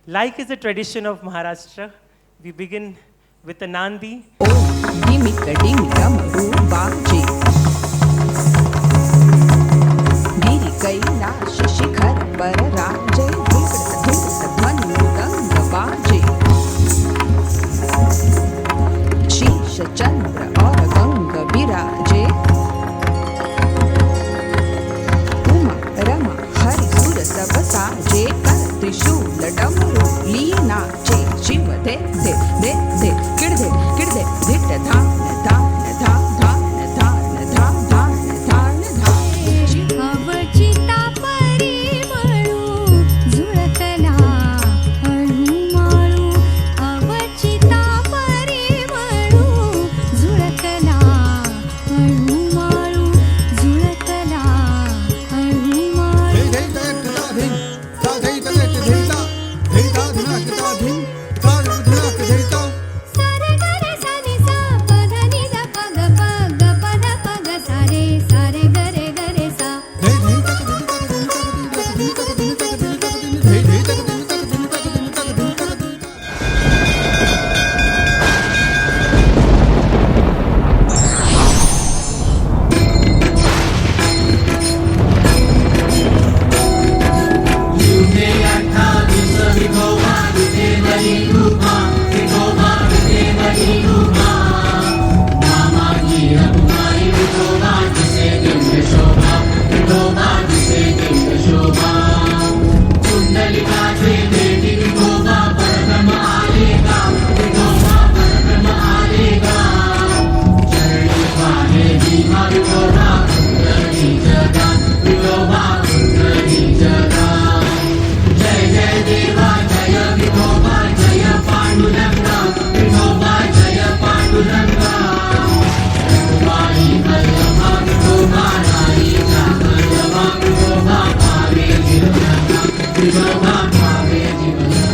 Like is a tradition of Maharashtra, we begin with a Nandi. ओ धिमिक डमरू बाजे गिरी कैलाश शिखर पर राजे ध्वनि मृदंग बाजे शीश चंद्र और गंग विराजे उमा रमा हरि सुर सब साजे कर त्रिशूल डमरू लीनाचे शिव दे दे दे दे किड़दे धिट धान धान धान धान धान धान धान धान धान अवचिता परिमळू झुळकला हनुमाळू अवचिता परिमळू झुळकला हनुमाळू झुळकला हनुमाळू सारे गरे सानी सा पध नि द पग पग पद पग सारे सारे गरे गरे सा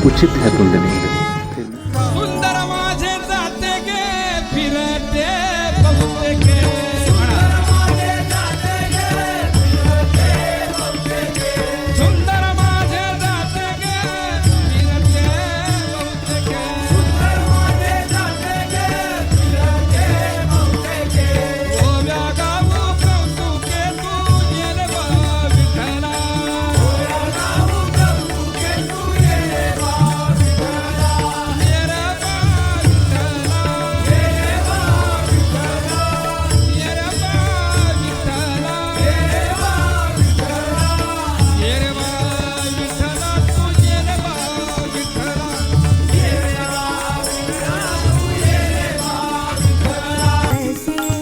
उचित है कुंडली सुंदर माझे जाते गे फिरते बहुते गे सुंदर माझे जाते गे फिरते बहुते गे ओ व्यागाऊ कौतुके तू येरे बा विठ्ठला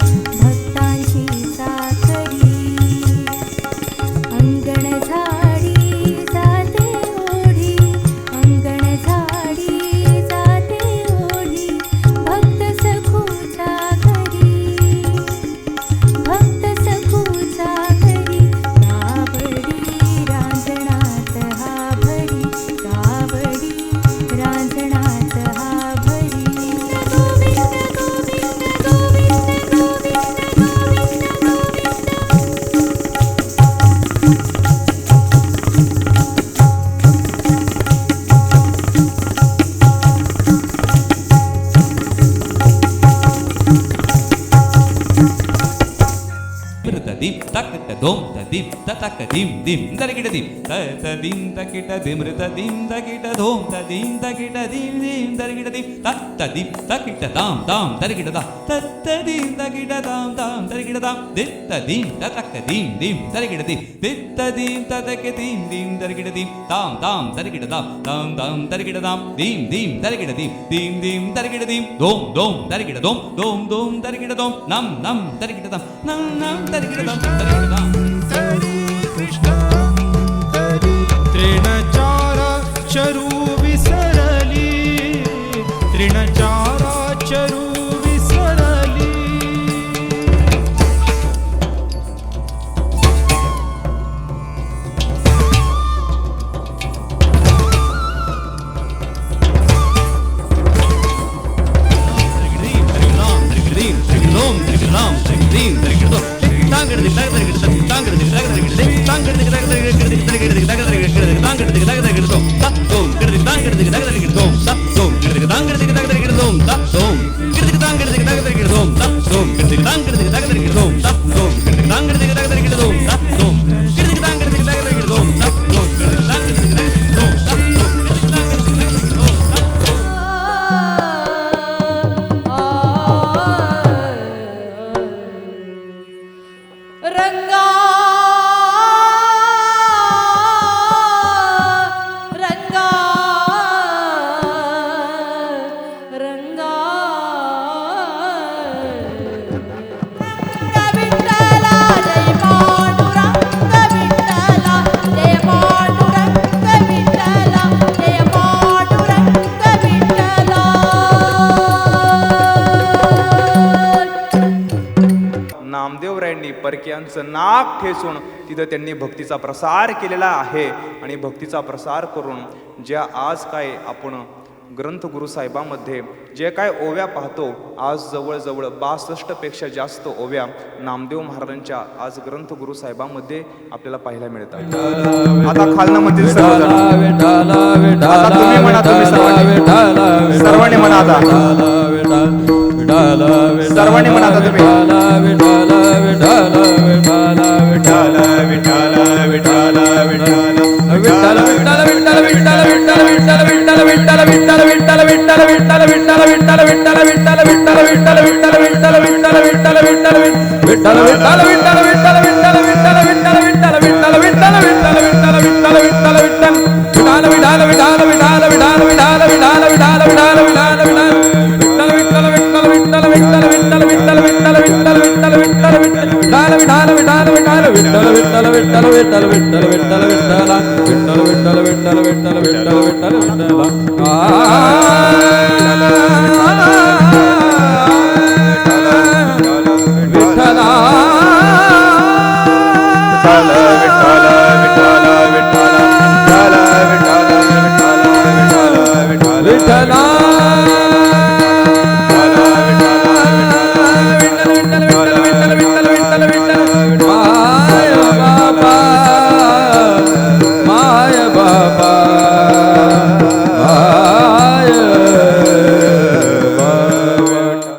भक्तांची साखरी अंगण झाडी जाते ओढी अंगण झाडी जाते ओढी भक्त सखूचा घरी गावडी रांजणात हा भरी गावडी रांजणात हा भरी Govind Govind Govind Govind Govind dim takita dom ta dim ta tak dim dim darikita dim ta dim takita dim rita dim takita dom ta dim takita dim dim darikita dim ta dim takita dam dam darikita da ta dim takita dam dam darikita dam ta dim ta tak dim dim darikita dim ta dim ta tak dim dim darikita dim dam dam darikita dam dam dam darikita dam dim dim darikita dim dim dim darikita dim dom dom darikita dom dom dom darikita dom nam nam darikita dam nam nam darikita dam darikita dam तृणचार चरु विसरली तृणचार चरु विसरली तांगड़ त्यांचं नाक ठेचून तिथं त्यांनी भक्तीचा प्रसार केलेला आहे. आणि भक्तीचा प्रसार करून ज्या आज काय आपण ग्रंथगुरू साहेबांमध्ये जे काय ओव्या पाहतो, आज जवळजवळ 62 पेक्षा जास्त ओव्या नामदेव महाराजांच्या आज ग्रंथगुरू साहेबांमध्ये आपल्याला पाहायला मिळतात. आता खालनं म्हणतील सर्वजण, आता तुम्ही म्हणा, तुम्ही सर्वांनी म्हणा, आता सर्वांनी म्हणा, आता तुम्ही विठ्ठला